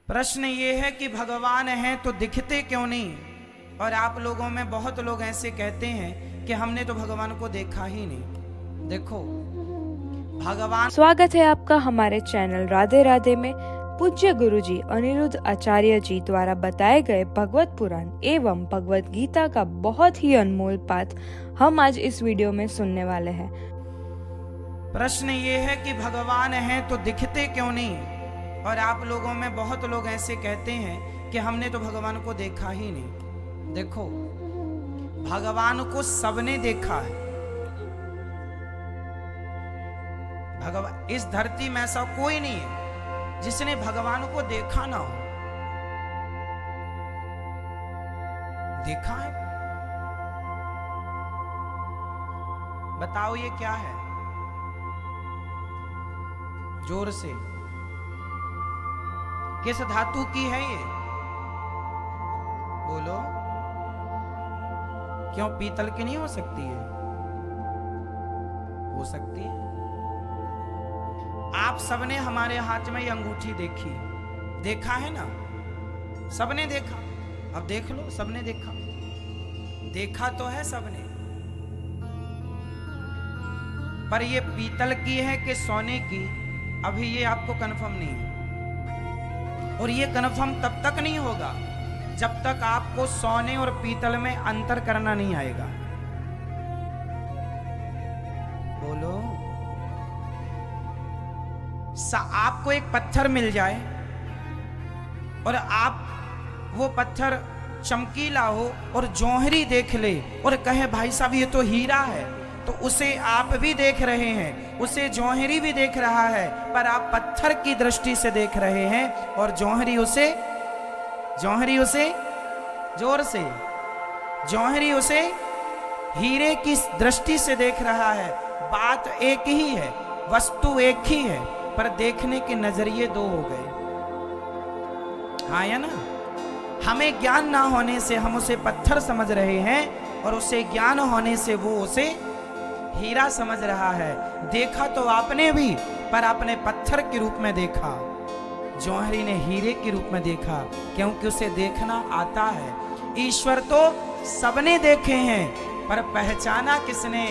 प्रश्न ये है कि भगवान हैं तो दिखते क्यों नहीं। और आप लोगों में बहुत लोग ऐसे कहते हैं कि हमने तो भगवान को देखा ही नहीं। देखो भगवान। स्वागत है आपका हमारे चैनल राधे राधे में। पूज्य गुरुजी अनिरुद्ध आचार्य जी द्वारा बताए गए भगवत पुराण एवं भगवत गीता का बहुत ही अनमोल पाठ हम आज इस वीडियो में सुनने वाले हैं। प्रश्न ये है कि भगवान हैं तो दिखते क्यों नहीं। और आप लोगों में बहुत लोग ऐसे कहते हैं कि हमने तो भगवान को देखा ही नहीं। देखो भगवान को सबने देखा है। भगवान इस धरती में ऐसा कोई नहीं है जिसने भगवान को देखा ना हो। देखा है? बताओ ये क्या है? जोर से। किस धातु की है ये? बोलो। क्यों पीतल की नहीं हो सकती है? हो सकती है। आप सबने हमारे हाथ में ये अंगूठी देखी, देखा है ना? सबने देखा। अब देख लो, सबने देखा। देखा तो है सबने, पर ये पीतल की है कि सोने की, अभी ये आपको कंफर्म नहीं है। और ये कंफर्म तब तक नहीं होगा जब तक आपको सोने और पीतल में अंतर करना नहीं आएगा। बोलो। आपको एक पत्थर मिल जाए और आप वो पत्थर चमकीला हो और जौहरी देख ले और कहे भाई साहब ये तो हीरा है, तो उसे आप भी देख रहे हैं, उसे जौहरी भी देख रहा है, पर आप पत्थर की दृष्टि से देख रहे हैं और जौहरी उसे जोर से जौहरी उसे हीरे की दृष्टि से देख रहा है। बात एक ही है, वस्तु एक ही है, पर देखने के नजरिए दो हो गए। हाँ या ना? हमें ज्ञान ना होने से हम उसे पत्थर समझ रहे हैं और उसे ज्ञान होने से वो उसे हीरा समझ रहा है। देखा तो आपने भी, पर आपने पत्थर के रूप में देखा। जौहरी ने हीरे के रूप में देखा, क्योंकि उसे देखना आता है। ईश्वर तो सबने देखे हैं, पर पहचाना किसने?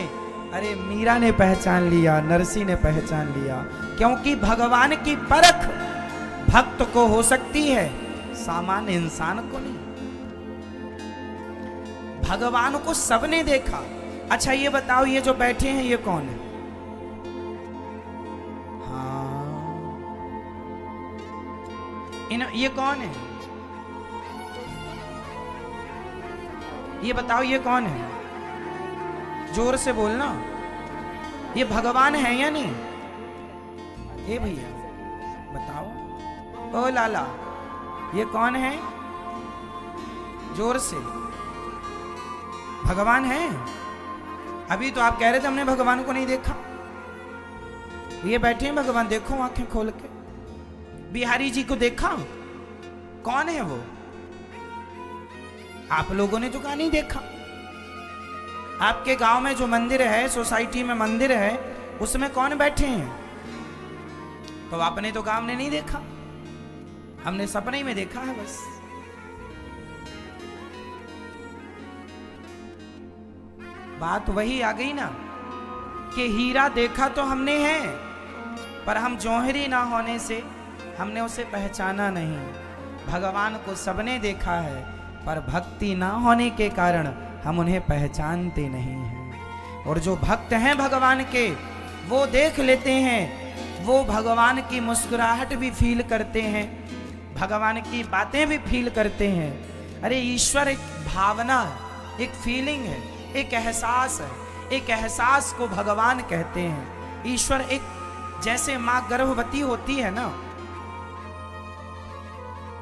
अरे मीरा ने पहचान लिया, नरसी ने पहचान लिया, क्योंकि भगवान की परख भक्त को हो सकती है, सामान्य इंसान को नहीं। भगवान को सबने देखा। अच्छा ये बताओ, ये जो बैठे हैं ये कौन है? हाँ, ये कौन है? ये बताओ ये कौन है? जोर से बोलना। ये भगवान है या नहीं? ये भैया बताओ। ओ लाला, ये कौन है? जोर से। भगवान है? अभी तो आप कह रहे थे हमने भगवान को नहीं देखा। ये बैठे हैं भगवान, देखो आंखें खोल के। बिहारी जी को देखा? कौन है वो? आप लोगों ने तो कहा नहीं देखा। आपके गांव में जो मंदिर है, सोसाइटी में मंदिर है, उसमें कौन बैठे हैं? तो आपने तो गांव ने नहीं देखा, हमने सपने में देखा है बस। बात वही आ गई ना कि हीरा देखा तो हमने है, पर हम जौहरी ना होने से हमने उसे पहचाना नहीं। भगवान को सबने देखा है, पर भक्ति ना होने के कारण हम उन्हें पहचानते नहीं हैं। और जो भक्त हैं भगवान के, वो देख लेते हैं, वो भगवान की मुस्कुराहट भी फील करते हैं, भगवान की बातें भी फील करते हैं। अरे ईश्वर एक भावना है, एक फीलिंग है, एक एहसास है। एक एहसास को भगवान कहते हैं। ईश्वर एक, जैसे माँ गर्भवती होती है ना,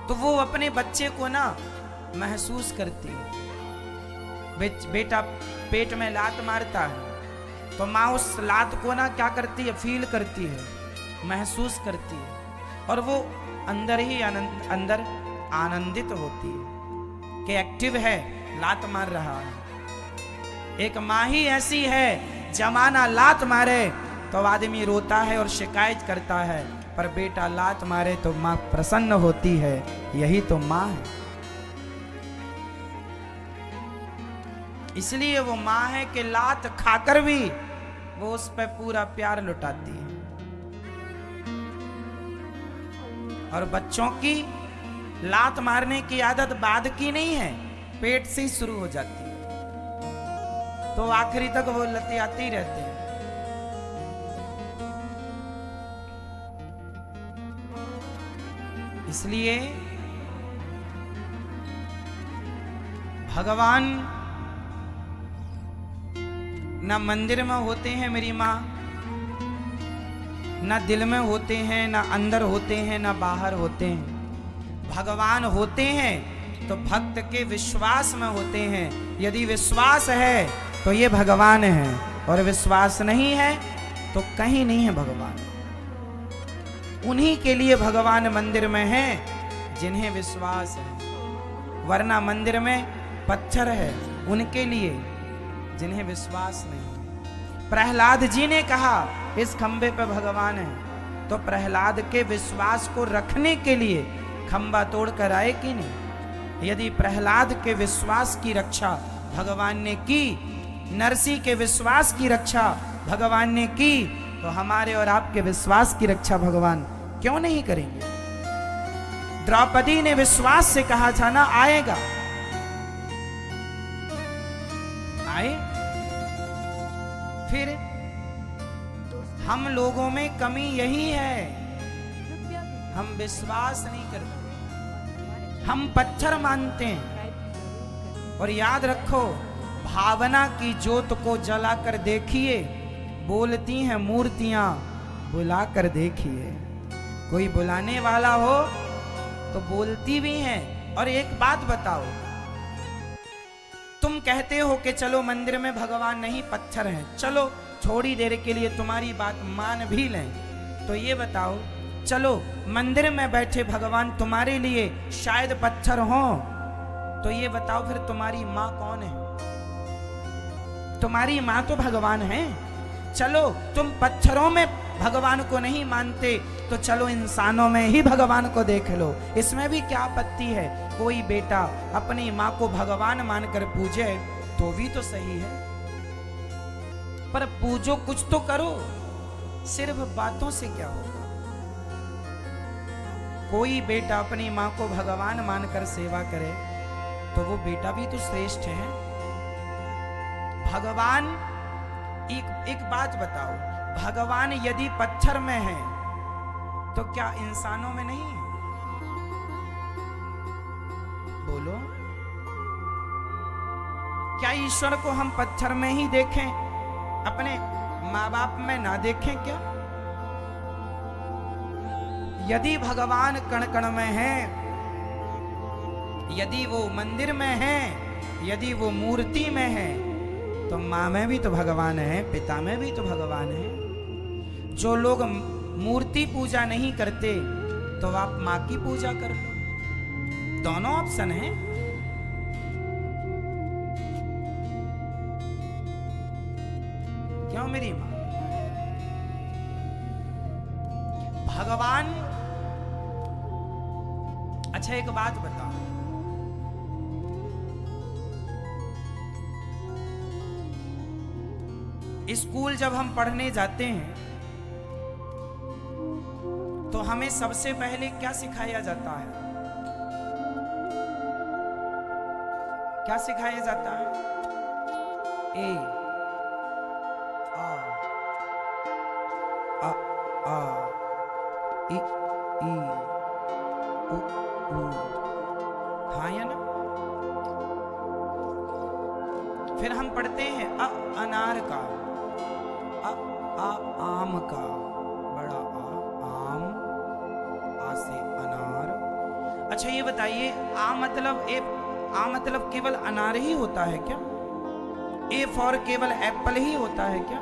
तो वो अपने बच्चे को ना महसूस करती है। बेटा पेट में लात मारता है तो माँ उस लात को ना क्या करती है? फील करती है, महसूस करती है, और वो अंदर ही अंदर आनंदित होती है कि एक्टिव है, लात मार रहा है। एक माँ ही ऐसी है, जमाना लात मारे तो आदमी रोता है और शिकायत करता है, पर बेटा लात मारे तो माँ प्रसन्न होती है, यही तो माँ है। इसलिए वो माँ है कि लात खाकर भी वो उस पर पूरा प्यार लुटाती है। और बच्चों की लात मारने की आदत बाद की नहीं है, पेट से ही शुरू हो जाती है, तो आखिरी तक वो लतियाते ही रहते हैं। इसलिए भगवान ना मंदिर में होते हैं मेरी माँ, ना दिल में होते हैं, ना अंदर होते हैं, ना बाहर होते हैं। भगवान होते हैं तो भक्त के विश्वास में होते हैं। यदि विश्वास है तो ये भगवान है, और विश्वास नहीं है तो कहीं नहीं है भगवान। उन्हीं के लिए भगवान मंदिर में हैं जिन्हें विश्वास है, वरना मंदिर में पत्थर है उनके लिए जिन्हें विश्वास नहीं। प्रहलाद जी ने कहा इस खंबे पे भगवान है, तो प्रहलाद के विश्वास को रखने के लिए खंबा तोड़कर आए कि नहीं? यदि प्रहलाद के विश्वास की रक्षा भगवान ने की, नरसी के विश्वास की रक्षा भगवान ने की, तो हमारे और आपके विश्वास की रक्षा भगवान क्यों नहीं करेंगे? द्रौपदी ने विश्वास से कहा था ना, आएगा, आए। फिर हम लोगों में कमी यही है, हम विश्वास नहीं करते, हम पत्थर मानते हैं। और याद रखो, भावना की ज्योत को जलाकर देखिए, बोलती हैं मूर्तियां, बुलाकर देखिए। कोई बुलाने वाला हो तो बोलती भी हैं। और एक बात बताओ, तुम कहते हो कि चलो मंदिर में भगवान नहीं पत्थर हैं, चलो थोड़ी देर के लिए तुम्हारी बात मान भी लें, तो ये बताओ, चलो मंदिर में बैठे भगवान तुम्हारे लिए शायद पत्थर हो, तो ये बताओ फिर तुम्हारी माँ कौन है? तुम्हारी माँ तो भगवान है। चलो तुम पत्थरों में भगवान को नहीं मानते, तो चलो इंसानों में ही भगवान को देख लो, इसमें भी क्या आपत्ति है? कोई बेटा अपनी माँ को भगवान मानकर पूजे तो भी तो सही है, पर पूजो कुछ तो करो, सिर्फ बातों से क्या होगा? कोई बेटा अपनी माँ को भगवान मानकर सेवा करे तो वो बेटा भी तो श्रेष्ठ है। भगवान, एक बात बताओ, भगवान यदि पत्थर में है तो क्या इंसानों में नहीं है? बोलो, क्या ईश्वर को हम पत्थर में ही देखें, अपने माँ बाप में ना देखें क्या? यदि भगवान कण कण में है, यदि वो मंदिर में है, यदि वो मूर्ति में है, तो माँ में भी तो भगवान है, पिता में भी तो भगवान है। जो लोग मूर्ति पूजा नहीं करते तो आप माँ की पूजा कर लो, दोनों ऑप्शन है। क्यों मेरी माँ? भगवान, अच्छा एक बात बताओ, स्कूल जब हम पढ़ने जाते हैं तो हमें सबसे पहले क्या सिखाया जाता है? क्या सिखाया जाता है? ए, आ, इ, उ, हाँ या ना? फिर हम पढ़ते हैं अनार का, आम का, बड़ा आम, आ से अनार। अच्छा ये बताइए, आ मतलब केवल अनार ही होता है क्या? ए फॉर केवल एप्पल ही होता है क्या?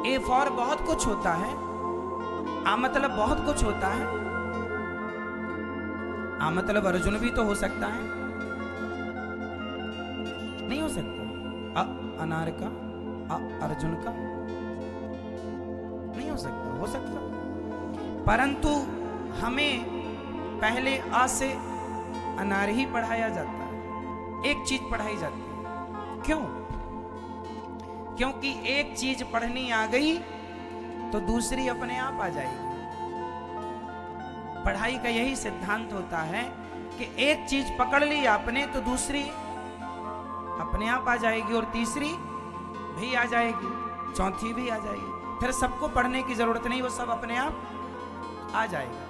ए फॉर बहुत कुछ होता है, आ मतलब बहुत कुछ होता है। आ मतलब अर्जुन भी तो हो सकता है, नहीं हो सकता? अनार का, अर्जुन का नहीं हो सकता? हो सकता? परंतु हमें पहले अ से अनार ही पढ़ाया जाता है, एक चीज पढ़ाई जाती है। क्यों? क्योंकि एक चीज पढ़नी आ गई तो दूसरी अपने आप आ जाएगी। पढ़ाई का यही सिद्धांत होता है कि एक चीज पकड़ ली आपने तो दूसरी अपने आप आ जाएगी, और तीसरी भी आ जाएगी, चौथी भी आ जाएगी। फिर सबको पढ़ने की जरूरत नहीं, वो सब अपने आप आ जाएगा।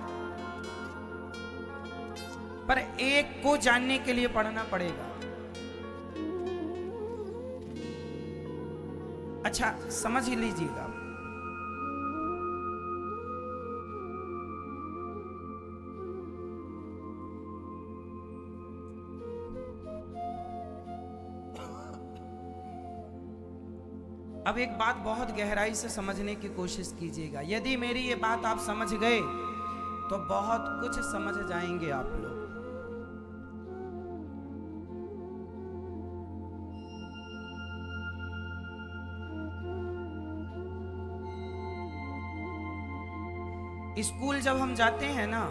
पर एक को जानने के लिए पढ़ना पड़ेगा। अच्छा, समझ ही लीजिएगा। अब एक बात बहुत गहराई से समझने की कोशिश कीजिएगा। यदि मेरी ये बात आप समझ गए तो बहुत कुछ समझ जाएंगे आप लोग। स्कूल जब हम जाते हैं ना,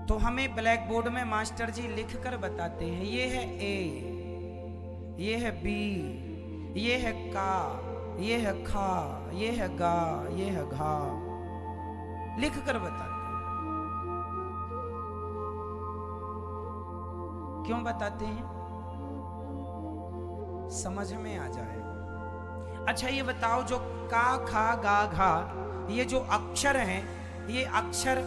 तो हमें ब्लैक बोर्ड में मास्टर जी लिखकर बताते हैं, ये है ए, ये है बी, ये है का, ये है खा, ये है गा, ये है घा, लिख कर बताते हैं। क्यों बताते हैं? समझ में आ जाए। अच्छा ये बताओ, जो का खा गा घा ये जो अक्षर हैं, ये अक्षर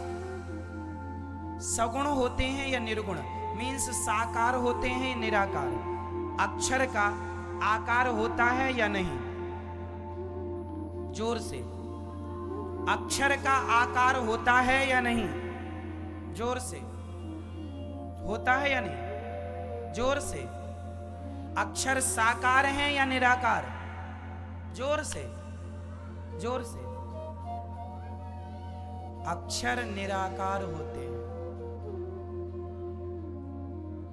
सगुण होते हैं या निर्गुण? मीन्स साकार होते हैं या निराकार? अक्षर का आकार होता है या नहीं? जोर से। अक्षर का आकार होता है या नहीं? जोर से। होता है या नहीं? जोर से। अक्षर साकार हैं या निराकार? जोर से, जोर से। अक्षर निराकार होते हैं,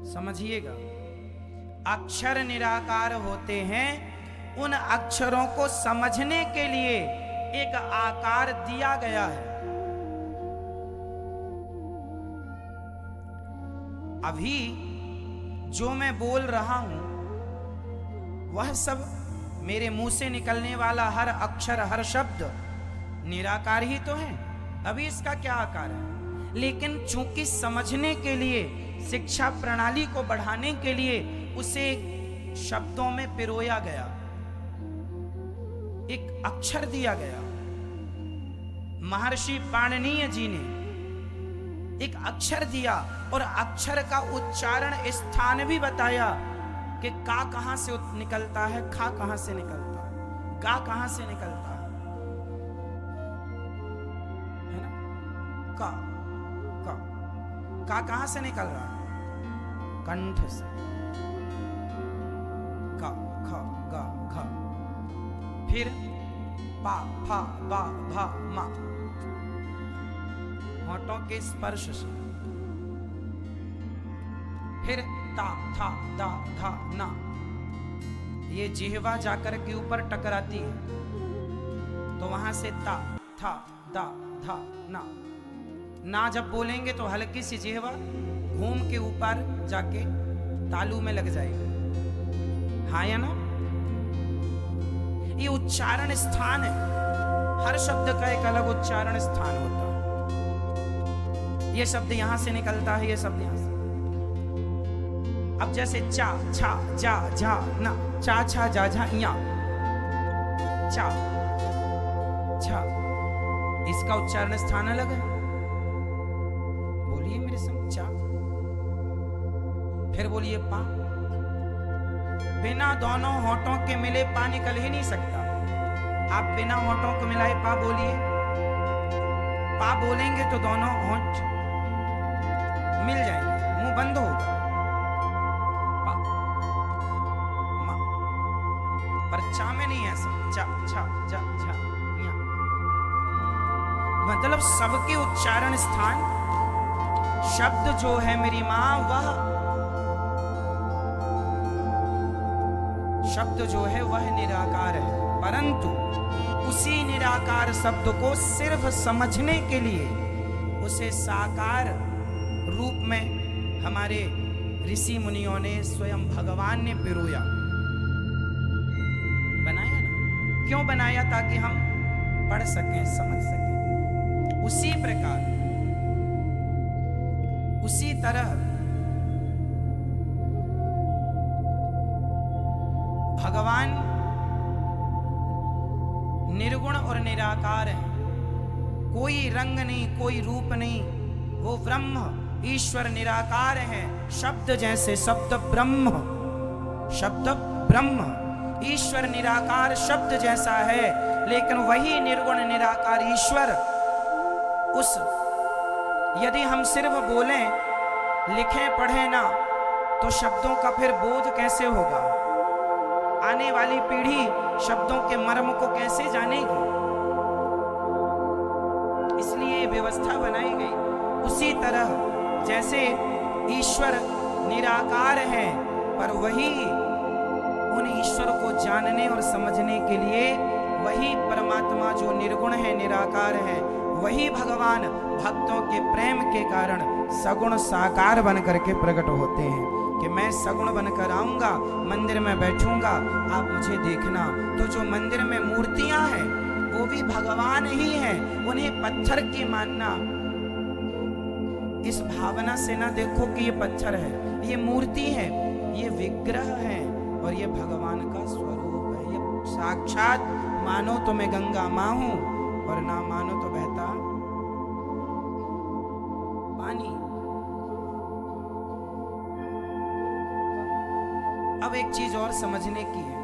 समझिएगा। अक्षर निराकार होते हैं। उन अक्षरों को समझने के लिए एक आकार दिया गया है। अभी जो मैं बोल रहा हूं वह सब मेरे मुंह से निकलने वाला हर अक्षर, हर शब्द निराकार ही तो है। अभी इसका क्या आकार है? लेकिन चूंकि समझने के लिए, शिक्षा प्रणाली को बढ़ाने के लिए उसे शब्दों में पिरोया गया, एक अक्षर दिया गया। महर्षि पाणिनीय जी ने एक अक्षर दिया और अक्षर का उच्चारण स्थान भी बताया कि का कहां से निकलता है, खा कहां से निकलता है, गा कहां से निकलता है ना? का कहां से निकल रहा है? कंठ से। का, ख, गा, घ। फिर पा, फा, बा, भा, मा, होठों के स्पर्श से। फिर ता, था, दा, धा, ना। ये जिह्वा जाकर के ऊपर टकराती है तो वहां से ता, था, दा, धा, ना। ना जब बोलेंगे तो हल्की सी जिह्वा घूम के ऊपर जाके तालू में लग जाएगी। हाँ या ना? ये उच्चारण स्थान है। हर शब्द का एक अलग उच्चारण स्थान होता है। ये शब्द यहां से निकलता है, ये शब्द यहां से। अब जैसे चा, छा, जा, झा, ना, चा, छा, जा, झा, या, चा, छा, इसका उच्चारण स्थान अलग है। बोलिए मेरे संग, चा। फिर बोलिए पा। बिना दोनों होठों के मिले पा निकल ही नहीं सकता। आप बिना होठों को मिलाए पा बोलिए। पा बोलेंगे तो दोनों होंठ मिल जाएंगे, मुंह बंद होगा। पा, मा। पर चा में नहीं ऐसा। चा, छा, जा, झा, या। मतलब सबके उच्चारण स्थान, शब्द जो है मेरी मां, वह शब्द जो है वह निराकार है, परंतु उसी निराकार शब्द को सिर्फ समझने के लिए उसे साकार रूप में हमारे ऋषि मुनियों ने, स्वयं भगवान ने पिरोया, बनाया ना। क्यों बनाया? ताकि हम पढ़ सकें, समझ सकें। उसी प्रकार, उसी तरह भगवान निर्गुण और निराकार है। कोई रंग नहीं, कोई रूप नहीं, वो ब्रह्म ईश्वर निराकार है। शब्द जैसे शब्द ब्रह्म, शब्द ब्रह्म, ईश्वर निराकार शब्द जैसा है, लेकिन वही निर्गुण निराकार ईश्वर उस, यदि हम सिर्फ बोलें, लिखें, पढ़ें ना, तो शब्दों का फिर बोध कैसे होगा? आने वाली पीढ़ी शब्दों के मर्म को कैसे जानेगी? इसलिए व्यवस्था बनाई गई। उसी तरह जैसे ईश्वर निराकार है, पर वही उन ईश्वर को जानने और समझने के लिए वही परमात्मा जो निर्गुण है, निराकार है, वही भगवान भक्तों के प्रेम के कारण सगुण साकार बन करके प्रकट होते हैं कि मैं सगुण बनकर आऊंगा, मंदिर में बैठूंगा, आप मुझे देखना। तो जो मंदिर में मूर्तियां हैं वो भी भगवान ही हैं, उन्हें पत्थर की मानना, इस भावना से ना देखो कि ये पत्थर है, ये मूर्ति है, ये विग्रह है और ये भगवान का स्वरूप है। ये साक्षात मानो तो मैं गंगा मां हूं और ना मानो तो बहता पानी। अब एक चीज और समझने की है।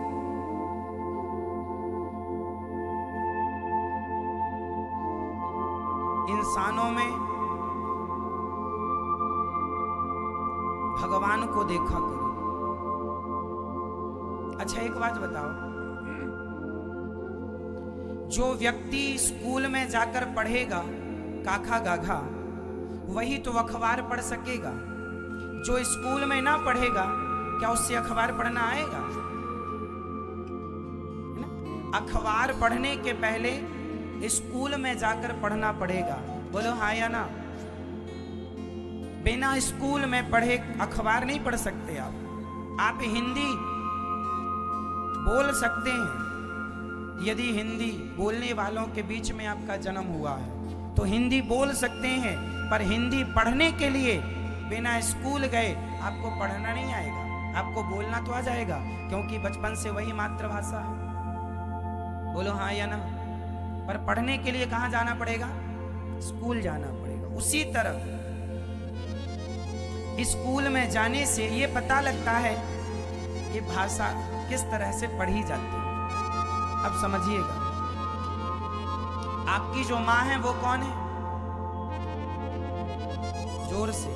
इंसानों में भगवान को देखा करो। अच्छा एक बात बताओ, जो व्यक्ति स्कूल में जाकर पढ़ेगा काखा गाघा, वही तो अखबार पढ़ सकेगा। जो स्कूल में ना पढ़ेगा, क्या उससे अखबार पढ़ना आएगा? अखबार पढ़ने के पहले स्कूल में जाकर पढ़ना पड़ेगा। बोलो हाँ या ना? बिना स्कूल में पढ़े अखबार नहीं पढ़ सकते आप। आप हिंदी बोल सकते हैं, यदि हिंदी बोलने वालों के बीच में आपका जन्म हुआ है तो हिंदी बोल सकते हैं, पर हिंदी पढ़ने के लिए बिना स्कूल गए आपको पढ़ना नहीं आएगा। आपको बोलना तो आ जाएगा, क्योंकि बचपन से वही मातृभाषा है। बोलो हाँ या ना? पर पढ़ने के लिए कहां जाना पड़ेगा? स्कूल जाना पड़ेगा। उसी तरह स्कूल में जाने से ये पता लगता है कि भाषा किस तरह से पढ़ी जाती है। अब समझिएगा, आपकी जो माँ है वो कौन है? जोर से,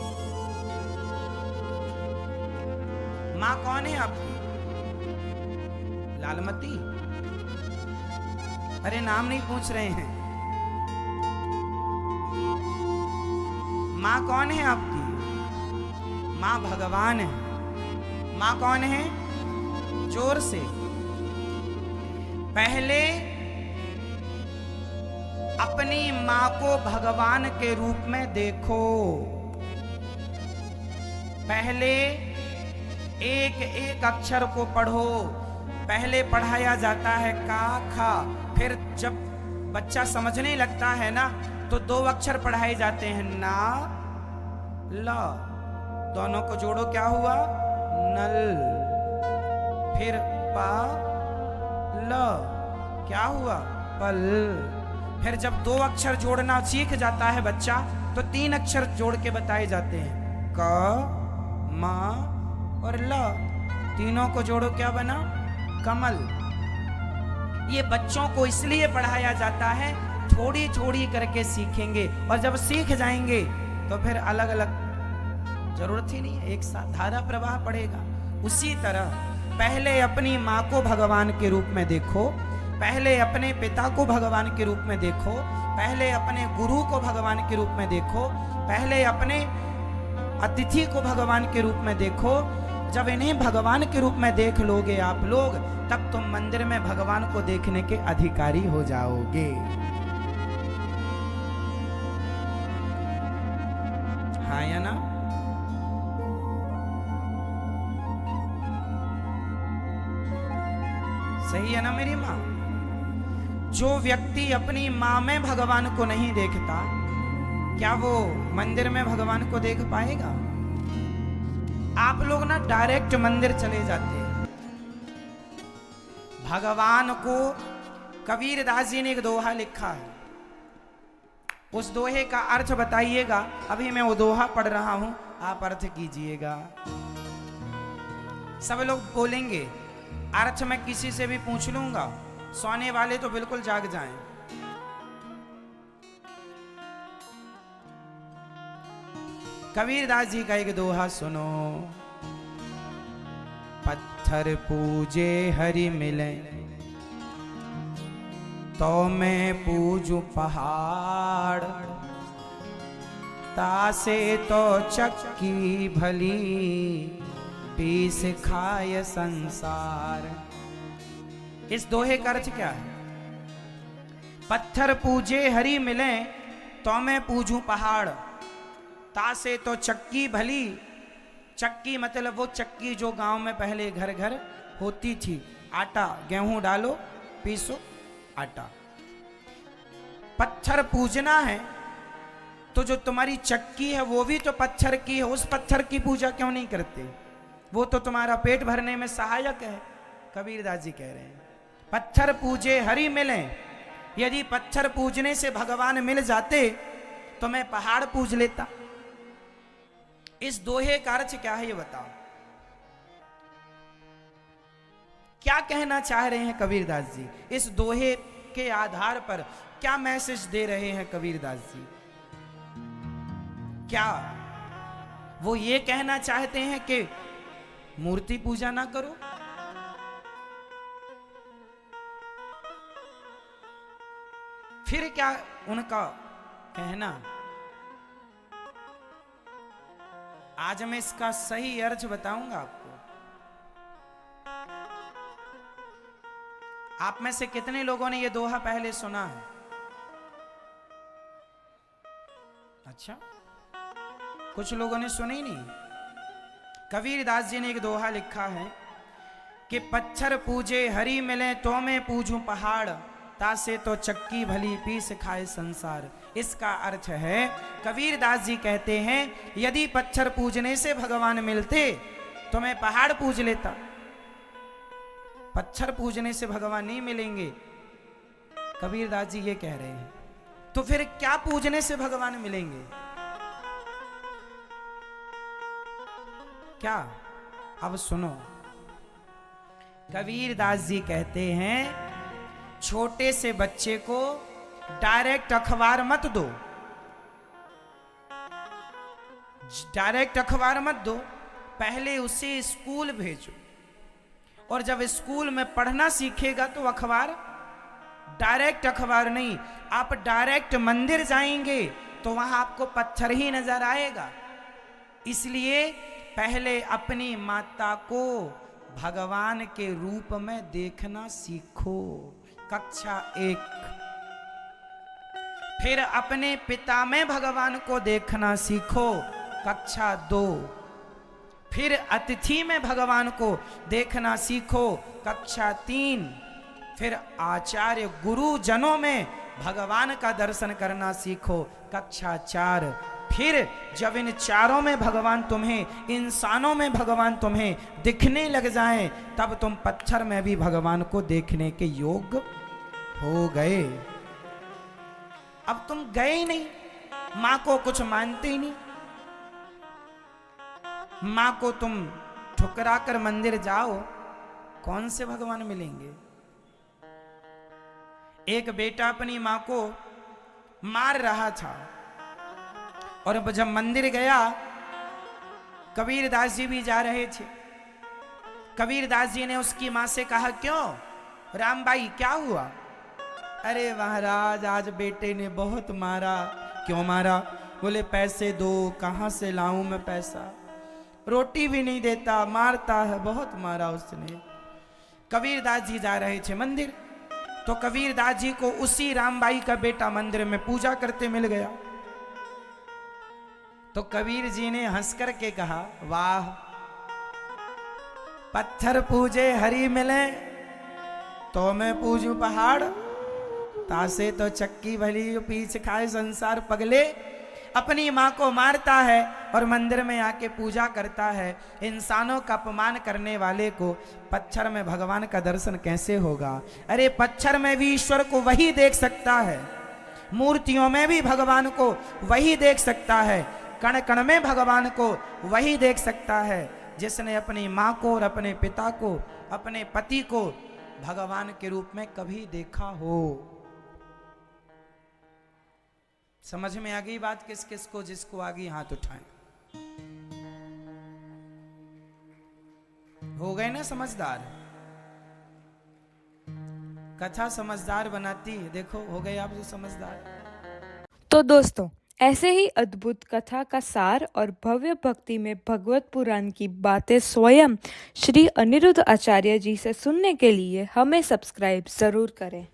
माँ कौन है आपकी? लालमती? अरे नाम नहीं पूछ रहे हैं। माँ कौन है आपकी? माँ भगवान है। माँ कौन है? जोर से। पहले अपनी माँ को भगवान के रूप में देखो। पहले एक एक अक्षर को पढ़ो। पहले पढ़ाया जाता है का खा, फिर जब बच्चा समझने लगता है ना तो दो अक्षर पढ़ाए जाते हैं, ना ला। दोनों को जोड़ो, क्या हुआ? नल। फिर पा ल, क्या हुआ? पल। फिर जब दो अक्षर जोड़ना सीख जाता है बच्चा तो तीन अक्षर जोड़ के बताए जाते हैं, क, मा और ल। तीनों को जोड़ो, क्या बना? कमल। ये बच्चों को इसलिए पढ़ाया जाता है, थोड़ी थोड़ी करके सीखेंगे, और जब सीख जाएंगे तो फिर अलग अलग जरूरत ही नहीं है, एक साथ धारा प्रवाह पड़ेगा। उसी तरह पहले अपनी माँ को भगवान के रूप में देखो, पहले अपने पिता को भगवान के रूप में देखो, पहले अपने गुरु को भगवान के रूप में देखो, पहले अपने अतिथि को भगवान के रूप में देखो, जब इन्हें भगवान के रूप में देख लोगे आप लोग, तब तुम मंदिर में भगवान को देखने के अधिकारी हो जाओगे। हाँ या ना? सही है ना मेरी माँ? जो व्यक्ति अपनी माँ में भगवान को नहीं देखता, क्या वो मंदिर में भगवान को देख पाएगा? आप लोग ना डायरेक्ट मंदिर चले जाते हैं। भगवान को कबीरदास जी ने एक दोहा लिखा है, उस दोहे का अर्थ बताइएगा। अभी मैं वो दोहा पढ़ रहा हूं, आप अर्थ कीजिएगा। सब लोग बोलेंगे, अर्थ मैं किसी से भी पूछ लूंगा, सोने वाले तो बिल्कुल जाग जाएं। कबीरदास जी का एक दोहा सुनो। पत्थर पूजे हरि मिले, तो मैं पूजू पहाड़, तासे तो चक्की भली, पीस खाय संसार। इस दोहे का अर्थ क्या है? पत्थर पूजे हरि मिले, तो मैं पूजू पहाड़, तासे तो चक्की भली। चक्की मतलब वो चक्की जो गांव में पहले घर घर होती थी। आटा, गेहूं डालो, पीसो आटा। पत्थर पूजना है तो जो तुम्हारी चक्की है वो भी तो पत्थर की है, उस पत्थर की पूजा क्यों नहीं करते? वो तो तुम्हारा पेट भरने में सहायक है। कबीरदास जी कह रहे हैं पत्थर पूजे हरि मिले। यदि पत्थर पूजने से भगवान मिल जाते तो मैं पहाड़ पूज लेता। इस दोहे का अर्थ क्या है ये बताओ? क्या कहना चाह रहे हैं कबीरदास जी? इस दोहे के आधार पर क्या मैसेज दे रहे हैं कबीरदास जी? क्या वो ये कहना चाहते हैं कि मूर्ति पूजा ना करो? फिर क्या उनका कहना? आज मैं इसका सही अर्थ बताऊंगा आपको। आप में से कितने लोगों ने यह दोहा पहले सुना है? अच्छा, कुछ लोगों ने सुना ही नहीं। कबीरदास जी ने एक दोहा लिखा है कि पत्थर पूजे हरि मिले, तो मैं पूजूं पहाड़, तासे तो चक्की भली, पीस खाए संसार। इसका अर्थ है, कबीरदास जी कहते हैं यदि पत्थर पूजने से भगवान मिलते तो मैं पहाड़ पूज लेता। पत्थर पूजने से भगवान नहीं मिलेंगे, कबीरदास जी ये कह रहे हैं। तो फिर क्या पूजने से भगवान मिलेंगे? क्या? अब सुनो, कबीरदास जी कहते हैं छोटे से बच्चे को डायरेक्ट अखबार मत दो। डायरेक्ट अखबार मत दो, पहले उसे स्कूल भेजो, और जब स्कूल में पढ़ना सीखेगा तो अखबार, डायरेक्ट अखबार नहीं। आप डायरेक्ट मंदिर जाएंगे तो वहां आपको पत्थर ही नजर आएगा। इसलिए पहले अपनी माता को भगवान के रूप में देखना सीखो, कक्षा 1। फिर अपने पिता में भगवान को देखना सीखो, कक्षा 2। फिर अतिथि में भगवान को देखना सीखो, कक्षा 3। फिर आचार्य गुरुजनों में भगवान का दर्शन करना सीखो, कक्षा 4। फिर जब इन चारों में भगवान तुम्हें, इंसानों में भगवान तुम्हें दिखने लग जाएं, तब तुम पत्थर में भी भगवान को देखने के योग्य हो गए। अब तुम गए ही नहीं, मां को कुछ मानते ही नहीं। मां को तुम ठुकरा कर मंदिर जाओ, कौन से भगवान मिलेंगे? एक बेटा अपनी मां को मार रहा था, और जब मंदिर गया, कबीरदास जी भी जा रहे थे। कबीरदास जी ने उसकी मां से कहा, क्यों राम भाई क्या हुआ? अरे महाराज, आज बेटे ने बहुत मारा। क्यों मारा? बोले पैसे दो। कहां से लाऊं मैं पैसा? रोटी भी नहीं देता, मारता है, बहुत मारा उसने। कबीरदास जी जा रहे थे मंदिर, तो कबीरदास जी को उसी रामबाई का बेटा मंदिर में पूजा करते मिल गया। तो कबीर जी ने हंस कर के कहा, वाह, पत्थर पूजे हरी मिले तो मैं पूजू पहाड़, तासे तो चक्की भली पीछ खाए संसार पगले। अपनी माँ को मारता है और मंदिर में आके पूजा करता है। इंसानों का अपमान करने वाले को पत्थर में भगवान का दर्शन कैसे होगा? अरे पत्थर में भी ईश्वर को वही देख सकता है, मूर्तियों में भी भगवान को वही देख सकता है, कण कण में भगवान को वही देख सकता है जिसने अपनी माँ को और अपने पिता को, अपने पति को भगवान के रूप में कभी देखा हो। समझ में आ गई बात? किस किस को, जिसको आ गई हाथ उठाएं। हो गए ना समझदार? कथा समझदार बनाती है। देखो हो गए आप जो समझदार। तो दोस्तों, ऐसे ही अद्भुत कथा का सार और भव्य भक्ति में भगवत पुराण की बातें स्वयं श्री अनिरुद्ध आचार्य जी से सुनने के लिए हमें सब्सक्राइब जरूर करें।